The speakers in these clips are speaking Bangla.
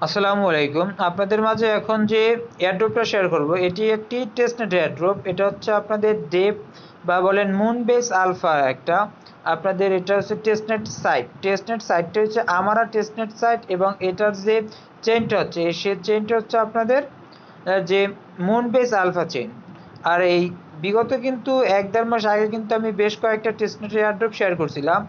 আসসালামু আলাইকুম। আপনাদের মাঝে এখন যে এয়ারড্রপটা শেয়ার করব এটি একটি টেস্টনেট এয়ারড্রপ। এটা হচ্ছে আপনাদের ডেপ বা বলেন মুন বেস আলফা একটা। আপনাদের এটা হচ্ছে টেস্টনেট সাইট। টেস্টনেট সাইটটা হচ্ছে আমারা টেস্টনেট সাইট এবং এটার যে চেইনটা হচ্ছে সে চেইনটা হচ্ছে আপনাদের যে মুন বেস আলফা চেইন। আর এই বিগত কিন্তু ১-১.৫ মাস আগে কিন্তু আমি বেশ কয়েকটা টেস্টনেট এয়ারড্রপ শেয়ার করছিলাম।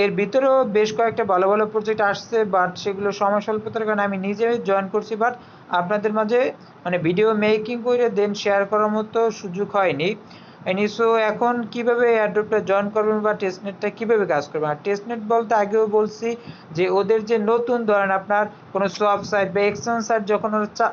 এর ভিতরেও বেশ কয়েকটা ভালো ভালো প্রজেক্ট আসছে, বাট সেগুলো সময় স্বল্পতার কারণে আমি নিজে জয়েন করছি, বাট আপনাদের মাঝে মানে ভিডিও মেকিং করে দেন শেয়ার করার মতো সুযোগ হয়নি। সো এখন কিভাবে এয়ারড্রপটা জয়েন করবেন বা টেস্টনেটটা কিভাবে কাজ করবেন। আর টেস্টনেট বলতে আগেও বলছি যে ওদের যে নতুন ধরেন আপনার কোনো সোয়াপ সাইট বা এক্সচেঞ্জ সাইট যখন ওরা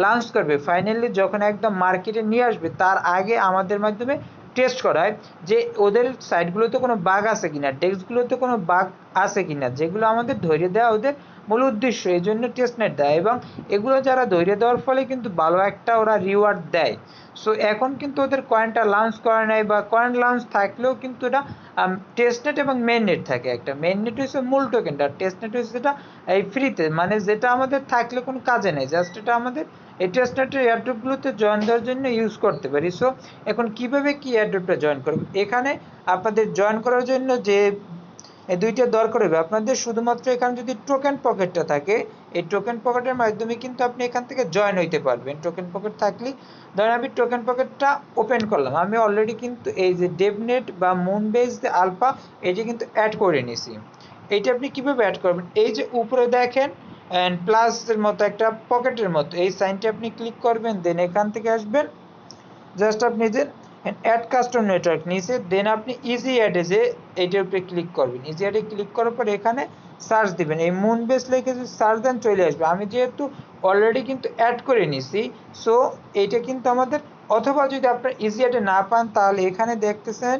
লঞ্চ করবে, ফাইনালি যখন একদম মার্কেটে নিয়ে আসবে তার আগে আমাদের মাধ্যমে টেস্ট করায় যে ওদের সাইটগুলোতে কোনো বাগ আছে কিনা, ডেস্কগুলোতে কোনো বাগ আছে কিনা, যেগুলো আমাদের ধরিয়ে দেওয়া ওদের মূল উদ্দেশ্য। এই জন্য টেস্টনেট দেয় এবং এগুলো যারা ধরিয়ে দেওয়ার ফলে কিন্তু ভালো একটা ওরা রিওয়ার্ড দেয়। সো এখন কিন্তু ওদের কয়েনটা লঞ্চ করে নেয় বা কয়েন লঞ্চ থাকলেও কিন্তু এটা টেস্টনেট এবং মেইন নেট থাকে। একটা মেইন নেট হচ্ছে মূল টোকেনটা, আর টেস্টনেট হচ্ছে যেটা এই ফ্রিতে, মানে যেটা আমাদের থাকলে কোনো কাজে নেই, জাস্ট এটা আমাদের এই টেস্টনেটের এয়ারড্রপগুলোতে জয়েন দেওয়ার জন্য ইউজ করতে পারি। সো এখন কিভাবে কি এয়ারড্রপটা জয়েন করব, এখানে আপনাদের জয়েন করার জন্য যে এই দুইটা দরকার হবে আপনাদের, শুধুমাত্র এখানে যদি টোকেন পকেটটা থাকে, এই টোকেন পকেটের মাধ্যমে কিন্তু আপনি এখান থেকে জয়েন হইতে পারবেন। টোকেন পকেট থাকলে ধরেন আমি টোকেন পকেটটা ওপেন করলাম, আমি অলরেডি কিন্তু এই যে ডেভনেট বা মুন বেস যে আলফা এটি কিন্তু অ্যাড করে নিছি। এইটা আপনি কিভাবে অ্যাড করবেন, এই যে উপরে দেখেন অ্যান্ড প্লাসের মতো একটা পকেটের মতো এই সাইনটা আপনি ক্লিক করবেন, দেন এখান থেকে আসবেন, জাস্ট আপনি যে অ্যাড কাস্টম নেটওয়ার্ক নিচে, দেন আপনি ইজি অ্যাডে যে এইটার উপরে ক্লিক করবেন। ইজি অ্যাডে ক্লিক করার পর এখানে সার্চ দিবেন, এই মুন বেস লিখে যে সার্চ দেন চলে আসবে। আমি যেহেতু অলরেডি কিন্তু অ্যাড করে নিছি, সো এইটা কিন্তু আমাদের, অথবা যদি আপনার ইজি অ্যাডে না পান তাহলে এখানে দেখতেছেন,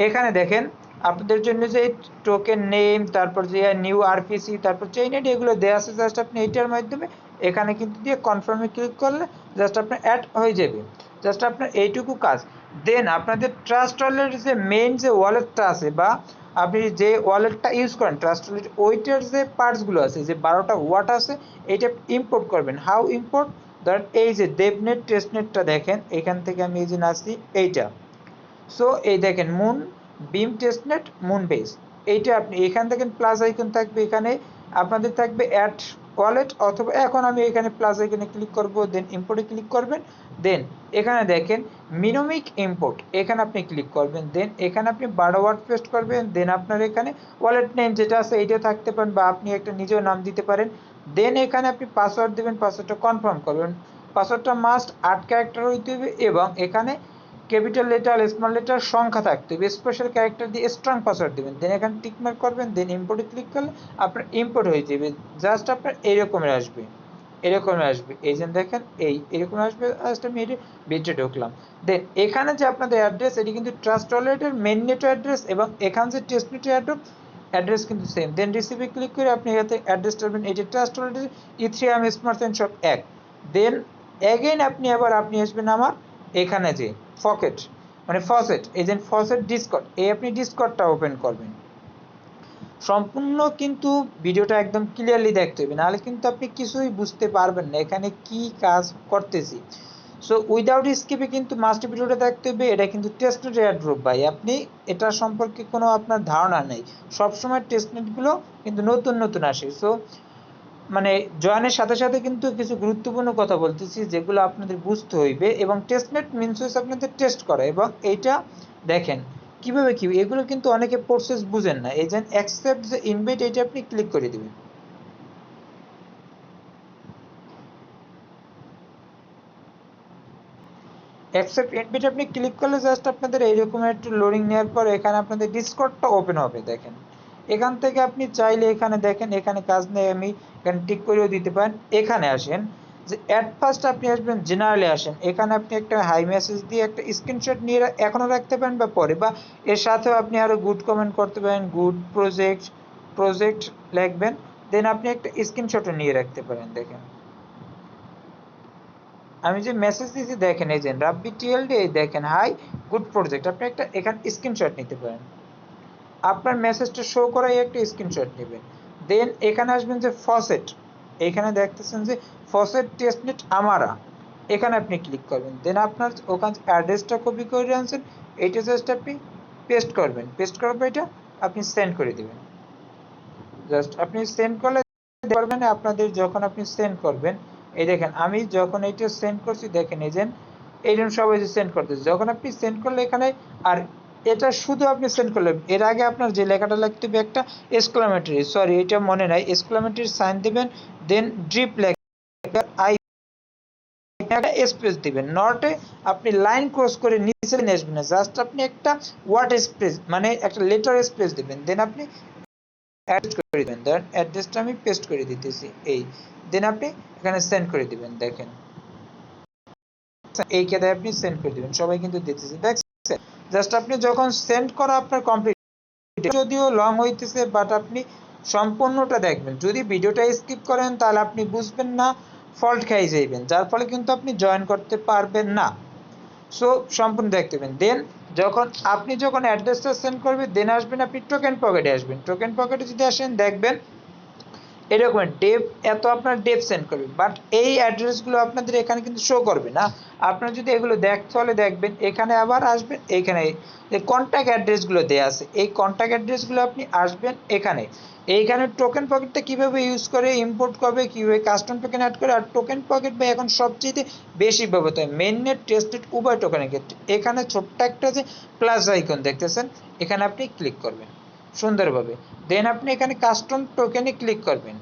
এখানে দেখেন আপনাদের জন্য যে টোকেন নেম, তারপর যে নিউ আরপিসি, তারপর চেইন আইডি এগুলো দেওয়া আছে, জাস্ট আপনি এইটার মাধ্যমে এখানে কিন্তু দিয়ে কনফার্মে ক্লিক করলে জাস্ট আপনার অ্যাড হয়ে যাবে। জাস্ট আপনার এইটুকু কাজ। দেন আপনাদের ট্রাস্ট ওয়ালেটের যে মেইন যে ওয়ালেটটা আছে বা আপনি যে ওয়ালেটটা ইউজ করেন ট্রাস্ট ওয়ালেট, ওইটার যে পার্টসগুলো আছে, যে 12টা ওয়াট আছে, এইটা ইম্পোর্ট করবেন। হাউ ইম্পোর্ট, ধরেন এই যে দেবনেট টেস্টনেটটা দেখেন, এখান থেকে আমি এই যে নাচি এইটা। সো এই দেখেন মুন বিম টেস্টনেট মুন বেস, এইটা আপনি এখান থেকে প্লাস আইকন থাকবে, এখানে আপনাদের থাকবে অ্যাড ওয়ালেট, অথবা এখন আমি এখানে প্লাস আইকনে ক্লিক করব, দেন ইম্পোর্টে ক্লিক করবেন, দেন এখানে দেখেন মিনোমিক ইম্পোর্ট, এখানে আপনি ক্লিক করবেন, দেন এখানে আপনি 12 ওয়ার্ড পেস্ট করবেন, দেন আপনার এখানে ওয়ালেট নেম যেটা আছে এইটা থাকতে পারেন বা আপনি একটা নিজেও নাম দিতে পারেন। দেন এখানে আপনি পাসওয়ার্ড দেবেন, পাসওয়ার্ডটা কনফার্ম করবেন। পাসওয়ার্ডটা মাস্ট 8 ক্যারেক্টার হইতে হবে এবং এখানে ক্যাপিটাল লেটার স্মল লেটার সংখ্যা থাকতে হবে, স্পেশাল ক্যারেক্টার দিয়ে স্ট্রং পাসওয়ার্ড দেবেন, দেন এখানে টিক মার্ক করবেন, দেন ইম্পোর্টে ক্লিক করলে আপনার ইম্পোর্ট হয়ে যাবে। জাস্ট আপনার এইরকমের আসবে, এরকমের আসবে, এই যে দেখেন এরকম আসবে। জাস্ট আমি এটি ভিতরে ঢুকলাম, দেন এখানে যে আপনাদের অ্যাড্রেস এটি কিন্তু ট্রাস্ট ওয়ালেটের মেন নেট অ্যাড্রেস এবং এখানে যে টেস্ট নেট অ্যাড্রেস কিন্তু সেম। দেন রিসিভে ক্লিক করে আপনি এখানে অ্যাড্রেস করবেন, এটি ট্রাস্ট ওয়ালেটের Ethereum smart shop 1। Then again আপনি আসবেন আমার এখানে যে ফকেট মানে ফসেট, এজেন্ট ফসেট ডিসকর্ড, এই আপনি ডিসকর্ডটা ওপেন করবেন। সম্পূর্ণ কিন্তু ভিডিওটা একদম ক্লিয়ারলি দেখতে হবে, নাহলে কিন্তু আপনি কিছুই বুঝতে পারবেন না এখানে কি কাজ করতেছি। সো উইদাউট স্কিপে কিন্তু মাস্টার ভিডিওটা দেখতে হবে। এটা কিন্তু টেস্টনেট এয়ারড্রপ ভাই, আপনি এটা সম্পর্কে কোনো আপনার ধারণা নেই। সবসময় টেস্টনেটগুলো কিন্তু নতুন নতুন আসে। সো মানে জয়েনের সাথে সাথে কিন্তু কিছু গুরুত্বপূর্ণ কথা বলতেছি যেগুলো আপনাদের বুঝতে হইবে। এবং টেস্টনেট মিনস হচ্ছে আপনাদের টেস্ট করা, এবং এইটা দেখেন কিভাবে কি, এগুলো কিন্তু অনেকে প্রসেস বুঝেন না। এই যে অ্যাকসেপ্ট যে ইনভাইট, এটা আপনি ক্লিক করে দিবেন। অ্যাকসেপ্ট ইনভাইট আপনি ক্লিক করলে জাস্ট আপনাদের এইরকম একটু লোডিং নেওয়ার পর এখানে আপনাদের ডিসকর্ডটা ওপেন হবে। দেখেন এখান থেকে আপনি চাইলে এখানে দেখেন এখানে কাজ নেই, আমি এখানে টিক করেও দিতে পারেন। এখানে আসেন যে অ্যাট ফার্স্ট আপনি আসবেন জেনারেলে আসেন, এখানে আপনি একটা হাই মেসেজ দিয়ে একটা স্ক্রিনশট নিয়ে এখনও রাখতে পারেন বা পরে, বা এর সাথেও আপনি আরও গুড কমেন্ট করতে পারেন, গুড প্রজেক্ট লিখবেন, দেন আপনি একটা স্ক্রিনশটও নিয়ে রাখতে পারেন। দেখেন আমি যে মেসেজ দিয়েছি, দেখেন এই যে রাব্বি টিএলডি, এই দেখেন হাই গুড প্রজেক্ট, আপনি একটা এখানে স্ক্রিনশট নিতে পারেন, আপনার মেসেজটা শো করাই একটা স্ক্রিনশট নেবেন। দেন এখানে আসবেন যে ফসেট, এখানে দেখতেছেন যে ফসেট টেস্টনেট আমারা, এখানে আপনি ক্লিক করবেন। দেন আপনার ওখান অ্যাড্রেসটা কপি করে আনছেন, এইটা জাস্ট আপনি পেস্ট করবেন। পেস্ট করার পর এটা আপনি সেন্ড করে দিবেন। জাস্ট আপনি সেন্ড করলে পারবেন। আপনাদের যখন আপনি সেন্ড করবেন, এই দেখেন আমি যখন এইটা সেন্ড করছি, দেখেন এই যে এইরকম সবাই যে সেন্ড করতেছে, যখন আপনি সেন্ড করলে এখানে, আর এটা শুধু আপনি সেন্ড করলেন, এর আগে আপনার যে লেখাটা লিখতে হবে একটা এক্সক্লামেটরি, সরি এটা মনে নাই, এক্সক্লামেটরি সাইন দিবেন, দেন ড্রিপ লেখা আই একটা স্পেস দিবেন। নটে আপনি লাইন ক্রস করে নিচে নিয়ে আসবেন না, জাস্ট আপনি একটা ওয়ার্ড স্পেস মানে একটা লেটার স্পেস দিবেন। দেন আপনি অ্যাড করে দিবেন। দেন অ্যাড্রেসটা আমি পেস্ট করে দিতেছি এই, দেন আপনি এখানে সেন্ড করে দিবেন। দেখেন এই কেটে আপনি সেন্ড করে দিবেন, সবাই কিন্তু দিতেছে, দেখছেন? জাস্ট আপনি যখন সেন্ড করা আপনার কমপ্লিট, যদিও লং হইতেছে বাট আপনি সম্পূর্ণটা দেখবেন। যদি ভিডিওটা স্কিপ করেন তাহলে আপনি বুঝবেন না, ফল্ট খাই যাইবেন, যার ফলে কিন্তু আপনি জয়েন করতে পারবেন না। সো সম্পূর্ণ দেখতে পাবেন। দেন যখন অ্যাড্রেসটা সেন্ড করবেন, দেন আসবেন আপনি টোকেন পকেটে আসবেন। টোকেন পকেটে যদি আসেন, দেখবেন এরকম ডেপ এত আপনার ডেপ সেন্ড করবে, বাট এই অ্যাড্রেসগুলো আপনাদের এখানে কিন্তু শো করবে না। আপনারা যদি এগুলো দেখতে হলে দেখবেন, এখানে আবার আসবেন, এখানে যে কন্ট্যাক্ট অ্যাড্রেসগুলো দেওয়া আছে, এই কন্ট্যাক্ট অ্যাড্রেসগুলো আপনি আসবেন এখানে। এইখানে টোকেন পকেটটা কিভাবে ইউজ করে, ইম্পোর্ট করবে, কিভাবে কাস্টম টোকেন অ্যাড করে, আর টোকেন পকেট বা এখন সবচেয়ে বেশি ব্যবহৃত হয় মেইননেট টেস্টেড উভয় টোকেনের ক্ষেত্রে। এখানে ছোট্ট একটা যে প্লাস আইকন দেখতেছেন, এখানে আপনি ক্লিক করবেন সুন্দরভাবে। দেন আপনি এখানে কাস্টম টোকেনে ক্লিক করবেন।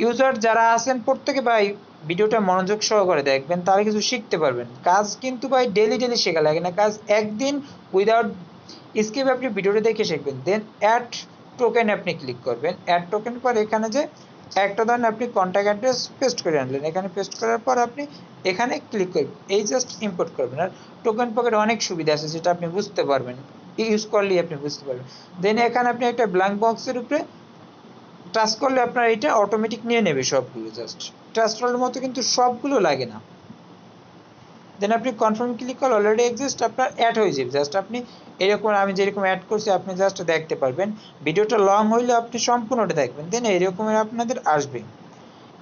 ইউজার যারা আছেন প্রত্যেকে ভাই ভিডিওটা মনোযোগ সহকারে দেখবেন, তাহলে কিছু শিখতে পারবেন। কাজ কিন্তু ভাই ডেলি ডেলি শেখা লাগে না, কাজ একদিন উইদাউট স্কিপ আপনি ভিডিওটা দেখে শিখবেন। দেন অ্যাড টোকেন আপনি ক্লিক করবেন। অ্যাড টোকেন পর এখানে যে একটা ধরেন আপনি কন্ট্যাক্ট অ্যাড্রেস পেস্ট করে আনলেন, এখানে পেস্ট করার পর আপনি এখানে ক্লিক করবেন, এই জাস্ট ইম্পোর্ট করবেন। আর টোকেন পকেট অনেক সুবিধা আছে, যেটা আপনি বুঝতে পারবেন, ইউজ করলেই আপনি বুঝতে পারবেন। দেন এখানে আপনি একটা ব্ল্যাঙ্ক বক্সের উপরে টাচ করলে আপনার এটা অটোমেটিক নিয়ে নেবে সবগুলো, জাস্ট ট্রাস্ট্রলের মতো কিন্তু সবগুলো লাগে না। দেন আপনি কনফার্ম ক্লিক করলে অলরেডি এক্সিস্ট আপনার অ্যাড হয়ে যাবে। জাস্ট আপনি এরকম আমি যেরকম অ্যাড করছি আপনি জাস্ট দেখতে পারবেন। ভিডিওটা লং হইলে আপনি সম্পূর্ণটা দেখবেন, দেন এরকমের আপনাদের আসবে।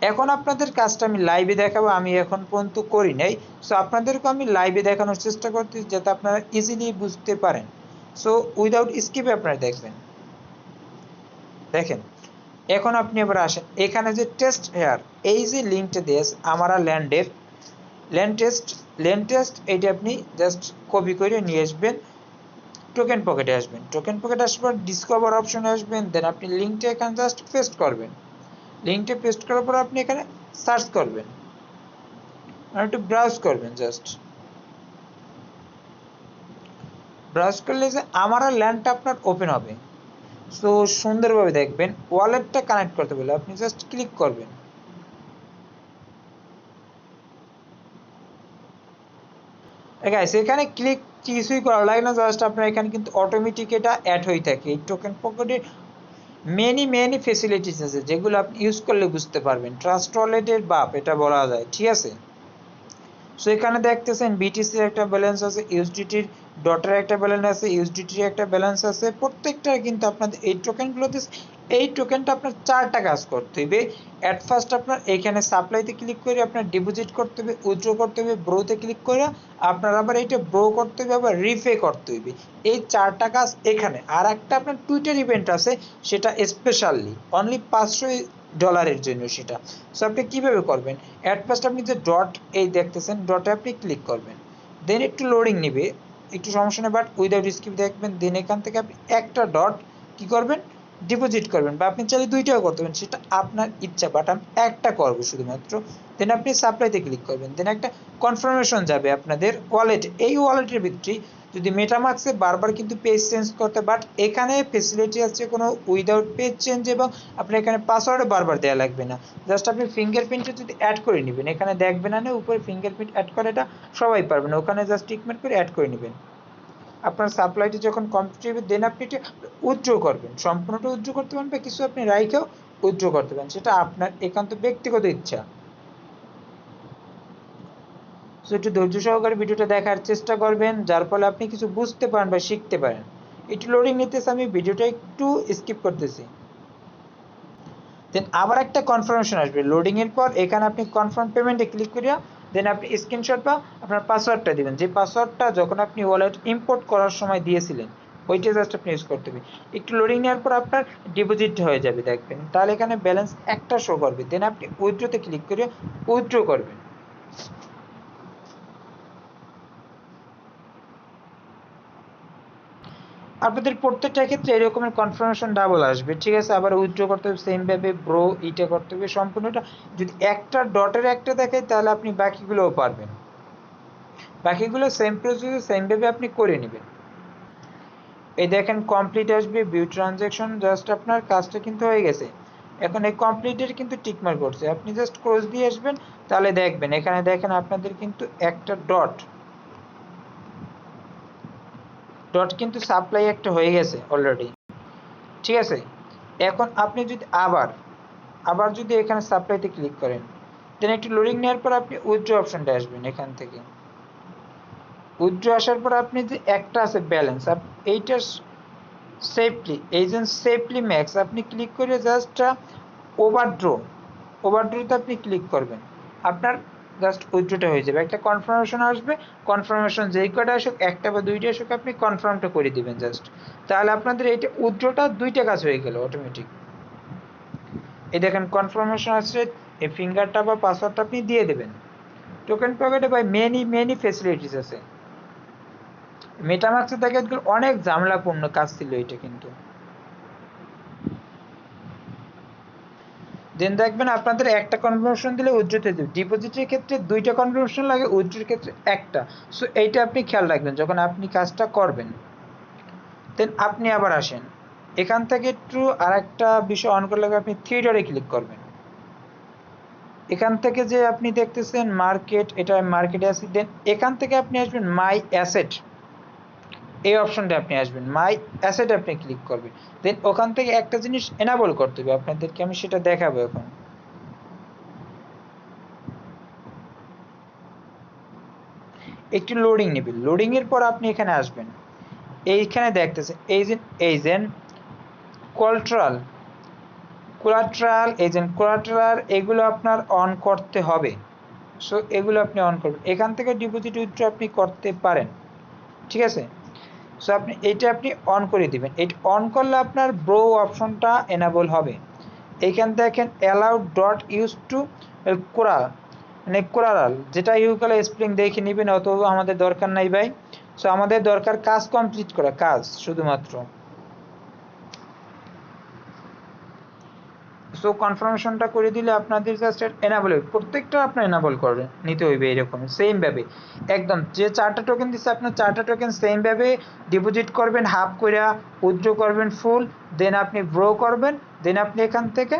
এখন আপনাদের কাজটা আমি লাইভে দেখাবো, আমি এখন পর্যন্ত করি নাই। সো আপনাদেরকে আমি লাইভে দেখানোর চেষ্টা করতেছি, যাতে আপনারা ইজিলি বুঝতে পারেন। সো উইদাউট স্কিপে আপনারা দেখবেন। দেখেন এখন আপনি এবার আসেন, এখানে যে টেস্ট হেয়ার, এই যে লিঙ্কটা দিয়েছে আমারা ল্যান্ড টেস্ট এইটা আপনি জাস্ট কপি করে নিয়ে আসবেন, টোকেন পকেটে আসবেন। টোকেন পকেটে আসার পর ডিসকভার অপশনে আসবেন, দেন আপনি লিঙ্কটা এখানে জাস্ট পেস্ট করবেন। লিঙ্কটা পেস্ট করার পর আপনি এখানে সার্চ করবেন আর একটু ব্রাউজ করবেন। জাস্ট ব্রাউজ করলে যে আমারা ল্যান্ডটা আপনার ওপেন হবে। সো সুন্দরভাবে দেখবেন, ওয়ালেটটা কানেক্ট করতে বলে আপনি জাস্ট ক্লিক করবেন। গাইস এখানে ক্লিক কিছুই করা লাগে না, জাস্ট আপনার এখানে কিন্তু অটোমেটিক এটা অ্যাড হয়ে থাকে। এই টোকেন পকেটে মেনি ফেসিলিটিস আছে, যেগুলো আপনি ইউজ করলে বুঝতে পারবেন। ট্রাস্ট ওয়ালেটের বাপ এটা বলা যায়, ঠিক আছে? সো এখানে দেখতেছেন বিটিসির একটা ব্যালেন্স আছে, ইউএসডিটির ডটের একটা ব্যালেন্স আছে, ইউএসডিটির একটা ব্যালেন্স আছে। প্রত্যেকটা কিন্তু আপনাদের এই টোকেনগুলোতে, এই টোকেনটা আপনার চারটা কাজ করতে হবে। অ্যাট ফার্স্ট আপনার এখানে সাপ্লাইতে ক্লিক করে আপনার ডিপোজিট করতে হবে, উইথড্র করতে হবে, ব্রোতে ক্লিক করে আপনার আবার এইটা ব্রো করতে হবে, আবার রিপে করতে হবে। এই চারটা কাজ এখানে। আর একটা আপনার টুইটার ইভেন্ট আছে, সেটা স্পেশালি অনলি $500 জন্য সেটা। সো আপনি কিভাবে করবেন, অ্যাট ফার্স্ট আপনি যে ডট এই দেখতেছেন, ডটে আপনি ক্লিক করবেন। দেন একটু লোডিং নেবে, একটু সমস্যা নেই, বাট উইদাউট স্কিপ দেখবেন। দেন এখান থেকে আপনি একটা ডট কি করবেন, ডিপোজিট করবেন, বা আপনি চাইলে দুইটাও করতে পারেন, সেটা আপনার ইচ্ছা, বাট আমি একটা করবো শুধুমাত্র। দেন আপনি সাপ্লাইতে ক্লিক করবেন। দেন একটা কনফার্মেশন যাবে আপনাদের ওয়ালেটে। এই ওয়ালেটের ভিতরে যদি মেটামার্কসে বারবার কিন্তু পেজ চেঞ্জ করতে, বাট এখানে ফেসিলিটি আছে কোনো উইদাউট পেজ চেঞ্জ, এবং আপনার এখানে পাসওয়ার্ডও বারবার দেওয়া লাগবে না। জাস্ট আপনি ফিঙ্গারপ্রিন্টটা যদি অ্যাড করে নেবেন, এখানে দেখবেন না উপরে ফিঙ্গারপ্রিন্ট অ্যাড করাটা সবাই পারবেন, ওখানে জাস্ট টিকমার্ক করে অ্যাড করে নেবেন। আপনার সাপ্লাইটি যখন কমপ্লিট হবে, দেন আপনি এটা উইথড্র করবেন। সম্পূর্ণটা উইথড্র করতে পারেন বা কিছু আপনি রাইখেও উইথড্র করতে পারেন, সেটা আপনার একান্ত ব্যক্তিগত ইচ্ছা। সো একটু ধৈর্য সহকারে ভিডিওটা দেখার চেষ্টা করবেন, যার ফলে আপনি কিছু বুঝতে পারেন বা শিখতে পারেন। একটু লোডিং নিতেছে, আমি ভিডিওটা একটু স্কিপ করতেছি। দেন আবার একটা কনফার্মেশন আসবে লোডিং এর পর। এখানে আপনি কনফার্ম পেমেন্টে ক্লিক করিয়া দেন আপনি স্ক্রিনশট বা আপনার পাসওয়ার্ডটা দিবেন, যে পাসওয়ার্ডটা যখন আপনি ওয়ালেট ইম্পোর্ট করার সময় দিয়েছিলেন ওইটা জাস্ট আপনি ইউজ করতে হবে। একটু লোডিং নেওয়ার পর আপনার ডিপোজিট হয়ে যাবে দেখবেন, তাহলে এখানে ব্যালেন্স একটা শো করবে। দেন আপনি উইথড্রোতে ক্লিক করে উইথড্রো করবেন। আপনাদের প্রত্যেকটা ক্ষেত্রে এরকমের কনফার্মেশন ডাবল আসবে, ঠিক আছে। আবার উইথড্র করতে হবে সেম ভাবে, ব্রো ইটা করতে হবে সম্পূর্ণটা। যদি একটা ডটের একটা দেখে তাহলে আপনি বাকিগুলোও পারবেন, বাকিগুলো সেম প্রসেসে সেম ভাবে আপনি করে নেবেন। এই দেখেন কমপ্লিট আসবে ভিউ ট্রানজ্যাকশন, জাস্ট আপনার কাজটা কিন্তু হয়ে গেছে। এখন এই কমপ্লিটের কিন্তু টিকমার্ক করছে, আপনি জাস্ট ক্লোজ দিয়ে আসবেন, তাহলে দেখবেন এখানে দেখেন আপনাদের কিন্তু একটা ডট কিন্তু সাপ্লাই একটা হয়ে গেছে অলরেডি, ঠিক আছে। এখন আপনি যদি আবার যদি এখানে সাপ্লাইতে ক্লিক করেন, দেন একটু লোডিং নেওয়ার পর আপনি উইথড্র অপশনটা আসবেন। এখান থেকে উইথড্র আসার পর আপনি যে একটা আছে ব্যালেন্স, এইটার সেফলি এজেন্ট সেফলি ম্যাক্স আপনি ক্লিক করে জাস্ট ওভারড্রোতে আপনি ক্লিক করবেন, আপনার জাস্ট উইথড্রোটা হয়ে যাবে। একটা কনফার্মেশন আসবে, কনফার্মেশন যেই কটা আসুক, একটা বা দুইটা আসুক, আপনি কনফার্মটা করে দিবেন জাস্ট, তাহলে আপনাদের এইটা উইথড্রোটা দুইটা কাজ হয়ে গেল অটোমেটিক। এই দেখেন কনফার্মেশন আসছে, এই ফিঙ্গারটা বা পাসওয়ার্ডটা আপনি দিয়ে দেবেন। টোকেন পকেটে ভাই মেনি ফেসিলিটিস আছে। মেটামাক্সের থেকে অনেক ঝামেলাপূর্ণ কাজ ছিল এটা কিন্তু। দেন দেখবেন আপনাদের একটা কনফার্মেশন দিলে উইথড্রোতে দেবে, ডিপোজিটের ক্ষেত্রে দুইটা কনফার্মেশন লাগে, উইথড্রোর ক্ষেত্রে একটা। সো এইটা আপনি খেয়াল রাখবেন যখন আপনি কাজটা করবেন। দেন আপনি আবার আসেন এখান থেকে একটু আর একটা বিষয় অন করলে আপনি থ্রি ডটে ক্লিক করবেন। এখান থেকে যে আপনি দেখতেছেন মার্কেট, এটা মার্কেটে আছে। দেন এখান থেকে আপনি আসবেন মাই অ্যাসেট, এই অপশনটা আপনি আসবেন, মাই অ্যাসেট আপনি ক্লিক করবেন। দেন ওখান থেকে একটা জিনিস এনাবল করতে হবে আপনাদেরকে, আমি সেটা দেখাবো এখন। একটু লোডিং নেবে, লোডিং এর পর আপনি এখানে আসবেন। এইখানে দেখতেছেন এজেন্ট কোলাট্রাল এগুলো আপনার অন করতে হবে। সো এগুলো আপনি অন করবেন, এখান থেকে ডিপোজিট উইথড্র আপনি করতে পারেন, ঠিক আছে। সো আপনি এটা আপনি অন করে দিবেন, এটা অন করলে আপনার ব্রো অপশনটা এনাবল হবে। এইখান দেখেন allowed dot use to coral, মানে কোরাল, যেটা ইউকালে স্প্রিং দেখে নেবেন, অত আমাদের দরকার নাই ভাই। সো আমাদের দরকার কাজ কমপ্লিট করা, কাজ শুধুমাত্র। সো কনফার্মেশনটা করে দিলে আপনাদের জাস্ট এনাবল হবে, প্রত্যেকটা আপনার এনাবল করে নিতে হইবে এরকম সেম ভাবে একদম। যে চারটা টোকেন দিচ্ছে আপনার চারটা টোকেন সেম ভাবে ডিপোজিট করবেন, হাফ কইরা উইথড্র করবেন ফুল, দেন আপনি ব্রো করবেন, দেন আপনি এখান থেকে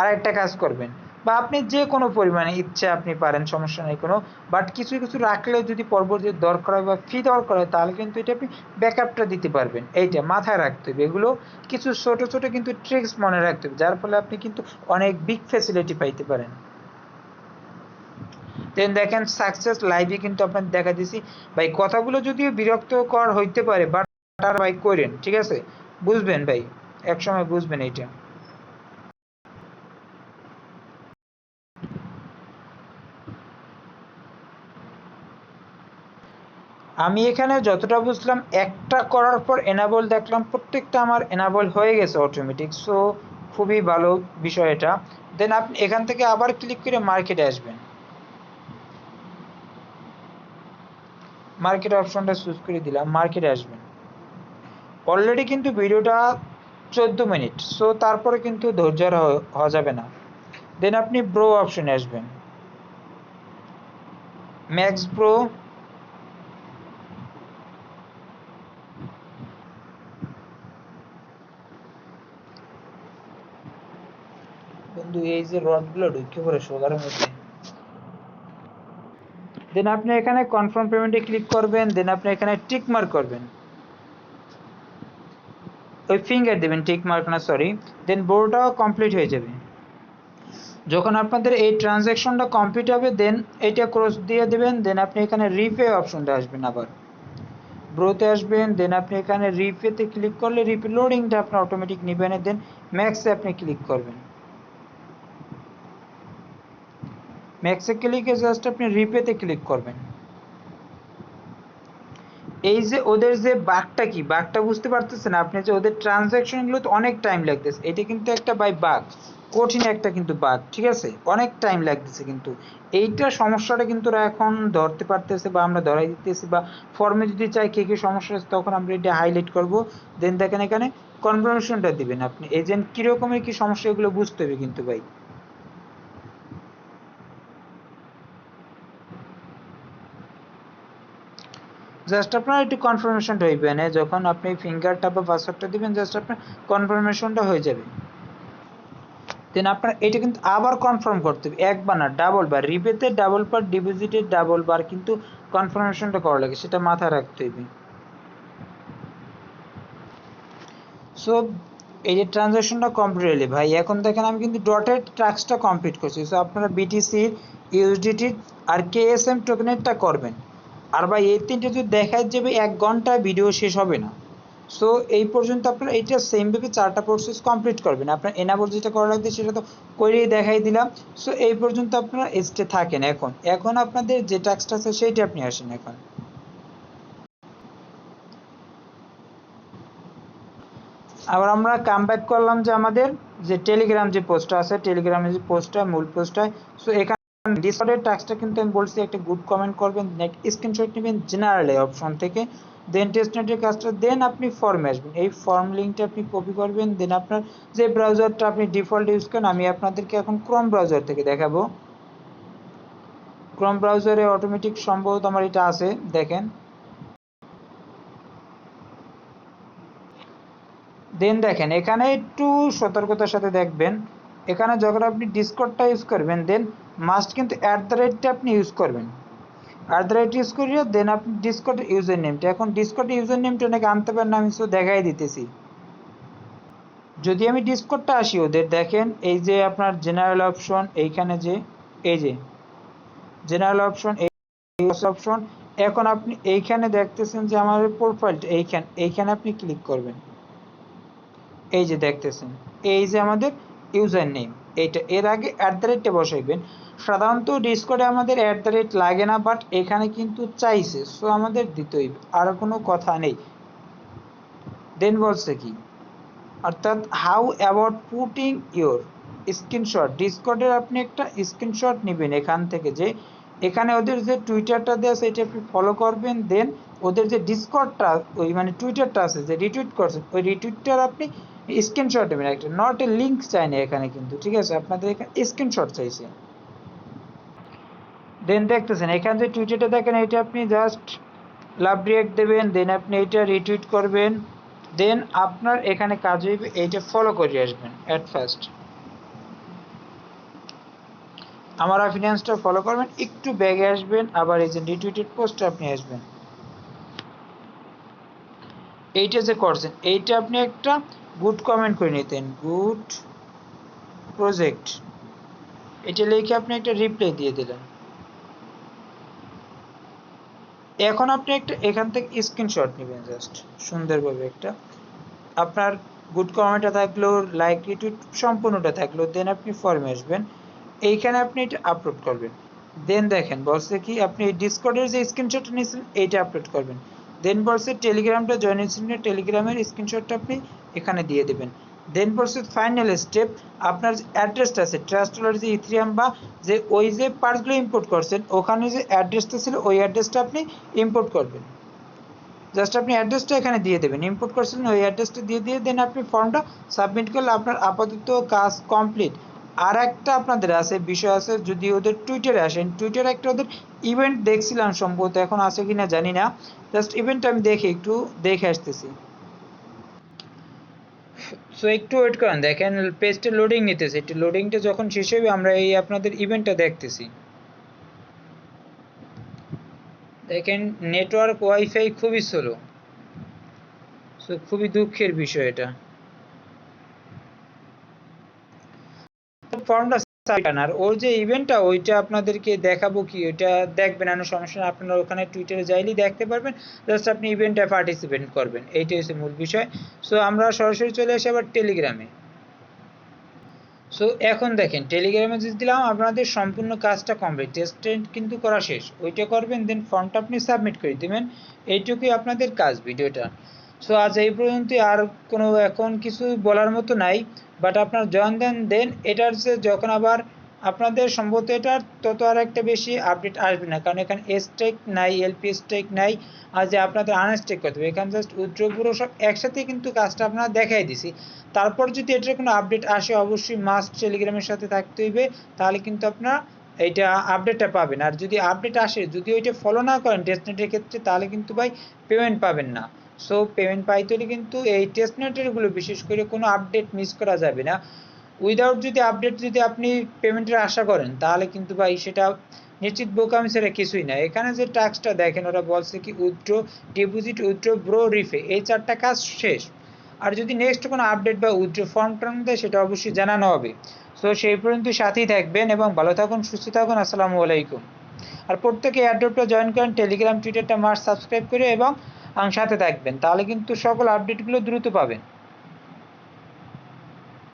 আরেকটা কাজ করবেন, বা আপনি যে কোনো পরিমাণে ইচ্ছে আপনি পারেন, সমস্যা নেই কোনো। বাট কিছু কিছু রাখলে যদি পরবর্তীতে দরকার হয় বা ফি দরকার হয়, তাহলে কিন্তু এটা আপনি ব্যাকআপটা দিতে পারবেন। এইটা মাথায় রাখতে হবে, এগুলো কিছু ছোট ছোট কিন্তু ট্রিক্স মনে রাখতে হবে, যার ফলে আপনি কিন্তু অনেক বিগ ফ্যাসিলিটি পাইতে পারেন। দেন দেখেন সাকসেস লাইভে কিন্তু আপনার দেখা দিছি ভাই। কথাগুলো যদিও বিরক্তকর হইতে পারে, বাট আর ভাই করেন, ঠিক আছে, বুঝবেন ভাই, একসময় বুঝবেন এইটা। আমি এখানে যতটা বুঝলাম, একটা করার পর এনাবল দেখলাম, প্রত্যেকটা আমার এনাবল হয়ে গেছে অটোমেটিক। সো খুবই ভালো বিষয় এটা। দেন আপনি এখান থেকে আবার ক্লিক করে মার্কেটে আসবেন, মার্কেট অপশনটা চুজ করে দিলাম, মার্কেটে আসবেন। অলরেডি কিন্তু ভিডিওটা 14 মিনিট, সো তারপরে কিন্তু ধৈর্য হওয়া যাবে না। দেন আপনি ব্রো অপশনে আসবেন, ম্যাক্স ব্রো, বন্ধু এই যে রডগুলো ঢুকে পড়ে সোলারের মধ্যে। দেন আপনি এখানে কনফার্ম পেমেন্টে ক্লিক করবেন, দেন আপনি এখানে টিক মার্ক করবেন, ওই ফিঙ্গার দেবেন, টিক মার্ক না সরি। দেন ব্রোটাও কমপ্লিট হয়ে যাবে। যখন আপনাদের এই ট্রানজ্যাকশনটা কমপ্লিট হবে, দেন এটা ক্রস দিয়ে দেবেন। দেন আপনি এখানে রিপে অপশনটা আসবেন, আবার ব্রোতে আসবেন। দেন আপনি এখানে রিপেতে ক্লিক করলে রিপে লোডিংটা আপনার অটোমেটিক নেবেন। দেন ম্যাক্সে আপনি ক্লিক করবেন। ম্যাক্সে ক্লিকে জাস্ট আপনি রিপেতে ক্লিক করবেন। এই যে ওদের যে বাগটা কি, বাগটা বুঝতে পারতেছেন আপনি, যে ওদের ট্রানজ্যাকশনগুলো তো অনেক টাইম লাগতেছে, এটা কিন্তু একটা বাই বাগ, কঠিন একটা কিন্তু বাগ, ঠিক আছে, অনেক টাইম লাগতেছে, কিন্তু এইটা সমস্যাটা কিন্তু ওরা এখন ধরতে পারতেছে বা আমরা ধরাই দিতেছি, বা ফর্মে যদি চাই কে কি সমস্যা আছে তখন আমরা এটা হাইলাইট করব। দেন দেখেন এখানে কনফার্মেশনটা দিবেন আপনি, এজেন্ট কিরকমের কি সমস্যা এগুলো বুঝতে হবে কিন্তু ভাই। জাস্ট আপনার একটু কনফার্মেশনটা হইবেন, যখন আপনি ফিঙ্গারটা বা পাসওয়ার্ডটা দিবেন জাস্ট আপনার কনফার্মেশনটা হয়ে যাবে। দেন আপনার এটা কিন্তু আবার কনফার্ম করতে হবে, একবার না ডাবল বার, রিপেতে ডাবল বার, ডিপোজিটে ডাবল বার কিন্তু কনফার্মেশনটা করা লাগে, সেটা মাথায় রাখতে হবে। সো এই যে ট্রানজাকশনটা কমপ্লিট হলে ভাই, এখন দেখেন আমি কিন্তু ডটেড টাস্কটা কমপ্লিট করছি। সো আপনারা বিটিসি, ইউএসডিটি আর কেএসএম টোকেনেরটা করবেন। আর ভাই এই তিনটে যদি দেখায় যাবে 1 ঘন্টায় ভিডিও শেষ হবে না। সো এই পর্যন্ত আপনারা এইটা সেমভাবে 4টা প্রসেস কমপ্লিট করবেন। আপনার এনাবল যেটা করা লাগবে সেটা তো করেই দেখাই দিলাম। সো এই পর্যন্ত আপনারা স্টে থাকেন। এখন আপনাদের যে টাস্কটা আছে সেইটা আপনি আসেন এখন। আবার আমরা কাম ব্যাক করলাম যে আমাদের যে টেলিগ্রাম যে পোস্টটা আছে, টেলিগ্রামের যে পোস্টটা, মূল পোস্টটা। সো এখানে ডিসকর্ডের টাস্কটা কিন্তু আমি বলছি একটা গুড কমেন্ট করবেন, স্ক্রিনশট নেবেন জেনারেল অপশন থেকে, দেন টেস্টনেটের কাজটা, দেন আপনি ফর্মে আসবেন, এই ফর্ম লিঙ্কটা আপনি কপি করবেন, দেন আপনার যে ব্রাউজারটা আপনি ডিফল্ট ইউজ করেন, আমি আপনাদেরকে এখন ক্রোম ব্রাউজার থেকে দেখাবো। ক্রোম ব্রাউজারে অটোমেটিক সম্ভবত আমার এটা আছে, দেখেন। দেন দেখেন এখানে একটু সতর্কতার সাথে দেখবেন, এখানে যখন আপনি ডিসকর্ডটা ইউজ করবেন দেন মাস্ট কিন্তু @টা আপনি ইউজ করবেন। @ ইউজ করিয়ে দেন আপনি ডিসকর্ডের ইউজার নেমটা, এখন ডিসকর্ডের ইউজার নেমটা অনেকে আনতে পারেন না, আমি তো দেখাই দিতেছি। যদি আমি ডিসকর্ডটা আসি ওদের, দেখেন এই যে আপনার জেনারেল অপশন, এইখানে যে এই যে জেনারেল অপশন, এই অপশন, এখন আপনি এইখানে দেখতেছেন যে আমার প্রোফাইলটা, এইখানে আপনি ক্লিক করবেন। এই যে দেখতেছেন এই যে আমাদের ইউজার নেম, এইটা এর আগে @টা বসাইবেন। সাধারণত ডিসকর্ডে আমাদের লাগে না, বাট এখানে কিন্তু চাইছে, সো আমাদের দিতেই, আর কোনো কথা নেই। দেন বলছে কি, অর্থাৎ how about putting your screenshot, ডিসকর্ডের আপনি একটা স্ক্রিনশট নেবেন এখান থেকে, যে এখানে ওদের যে টুইটারটা দেওয়া আছে এটা আপনি ফলো করবেন, দেন ওদের যে ডিসকর্ডটা ওই মানে টুইটারটা আছে যে রিটুইট করছেন, ওই রিটুইটটার আপনি স্ক্রিনশট নেবেন একটা, নট এ লিঙ্ক চাই না এখানে কিন্তু, ঠিক আছে, আপনাদের এখানে স্ক্রিনশট চাইছে। দেন দেখতেছেন এখানে যে টুইটারটা দেখেন, এটা আপনি জাস্ট লাভ রিঅ্যাক্ট দেবেন, দেন আপনি এটা রিটুইট করবেন, দেন আপনার এখানে কাজ হইবে এইটা ফলো করে আসবেন অ্যাট ফার্স্ট, আমার ফিনান্সটা ফলো করবেন, একটু ব্যাগে আসবেন, আবার এই যে রিটুইটেড পোস্টে আপনি আসবেন, এইটা যে করছেন এইটা আপনি একটা গুড কমেন্ট করে নিতেন, গুড প্রজেক্ট, এটা লিখে আপনি একটা রিপ্লাই দিয়ে দিলেন। এখন আপনি একটা এখান থেকে স্ক্রিনশট নেবেন জাস্ট সুন্দরভাবে একটা, আপনার গুড কমেন্টটা থাকলো, লাইক রিটুইট সম্পূর্ণটা থাকলো, দেন আপনি ফর্মে আসবেন, এইখানে আপনি এটা আপলোড করবেন। দেন দেখেন বলছে কি আপনি এই ডিসকর্ডের যে স্ক্রিনশটটা নিয়েছেন এইটা আপলোড করবেন। দেন বলছে টেলিগ্রামটা জয়েন হয়েছেন, টেলিগ্রামের স্ক্রিনশটটা আপনি এখানে দিয়ে দেবেন। দেন বলছে ফাইনাল স্টেপ, আপনার যে অ্যাড্রেসটা আছে ট্রাস্টওয়ালের যে ইথিরিয়াম বা যে ওই যে পার্টসগুলো ইম্পোর্ট করছেন ওখানে যে অ্যাড্রেসটা ছিল ওই অ্যাড্রেসটা আপনি ইম্পোর্ট করবেন। জাস্ট আপনি অ্যাড্রেসটা এখানে দিয়ে দেবেন, ইম্পোর্ট করছিলেন ওই অ্যাড্রেসটা দিয়ে দেন আপনি ফর্মটা সাবমিট করলে আপনার আপাতত কাজ কমপ্লিট। আর একটা আপনাদের আছে বিষয় আছে, যদি ওদের টুইটারে আসেন, টুইটারে একটা ওদের ইভেন্ট দেখছিলাম সম্ভবত, এখন আছে কিনা জানি না, জাস্ট ইভেন্টটা আমি একটু দেখে আসতেছি। সো একটু ওয়েট করেন, দেখেন পেজটা লোডিং নিতেছে, একটু লোডিংটা যখন শেষ হবে আমরা এই আপনাদের ইভেন্টটা দেখতেছি। দেখেন নেটওয়ার্ক ওয়াইফাই খুবই স্লো, সো খুবই দুঃখের বিষয় এটা। ফর্মটা আর ওর যে ইভেন্টটা ওইটা আপনাদেরকে দেখাবো, কি ওইটা দেখবেন, আর সমস্যা না, আপনারা ওখানে টুইটারে যাইলেই দেখতে পারবেন, জাস্ট আপনি ইভেন্টে পার্টিসিপেট করবেন, এইটাই হচ্ছে মূল বিষয়। সো আমরা সরাসরি চলে আসি আবার টেলিগ্রামে। সো এখন দেখেন টেলিগ্রামে যদি দিলাম আপনাদের সম্পূর্ণ কাজটা কমপ্লিট, টেস্ট কিন্তু করা শেষ, ওইটা করবেন দেন ফর্মটা আপনি সাবমিট করে দিবেন। এইটুকুই আপনাদের কাজ ভিডিওটা। সো আজ এই পর্যন্তই, আর কোনো এখন কিছু বলার মতো নাই। বাট আপনার জয়েন দেন এটার যে যখন আবার আপনাদের সম্ভবত এটার তত আর একটা বেশি আপডেট আসবে না, কারণ এখানে স্ট্রাইক নাই, এলপি স্ট্রাইক নাই, আর যে আপনাদের আনস্ট্রাইক করতে হবে এখানে জাস্ট উইথড্র পুরো সব একসাথে কিন্তু কাজটা আপনারা দেখাই দিছি। তারপর যদি এটার কোনো আপডেট আসে অবশ্যই মাস্ট টেলিগ্রামের সাথে থাকতে হইবে, তাহলে কিন্তু আপনারা এইটা আপডেটটা পাবেন। আর যদি আপডেট আসে যদি ওইটা ফলো না করেন টেস্টনেটের ক্ষেত্রে, তাহলে কিন্তু ভাই পেমেন্ট পাবেন না। সো পেমেন্ট পাইতে হলে কিন্তু এই টেস্টনেটেরগুলো বিশেষ করে কোনো আপডেট মিস করা যাবে না। উইদাউট যদি আপডেট যদি আপনি পেমেন্টের আশা করেন তাহলে কিন্তু ভাই সেটা নিশ্চিত বোকামি ছাড়া কিছুই না। এখানে যে টাস্কটা দেখেন ওরা বলছে কি উইথড্র, ডিপোজিট, উইথড্র, ব্রো, রিফে, এই 4টা কাজ শেষ। আর যদি নেক্সট কোনো আপডেট বা উইথড্র ফর্ম টর্ম দেয় সেটা অবশ্যই জানানো হবে। সো সেই পর্যন্ত সাথেই থাকবেন এবং ভালো থাকুন, সুস্থ থাকুন। আসসালামু আলাইকুম। আর প্রত্যেকে এয়ারড্রপটা জয়েন করেন, টেলিগ্রাম টুইটারটা মাস্ট সাবস্ক্রাইব করে এবং সাথে থাকবেন, তাহলে কিন্তু সকল আপডেটগুলো দ্রুত পাবেন।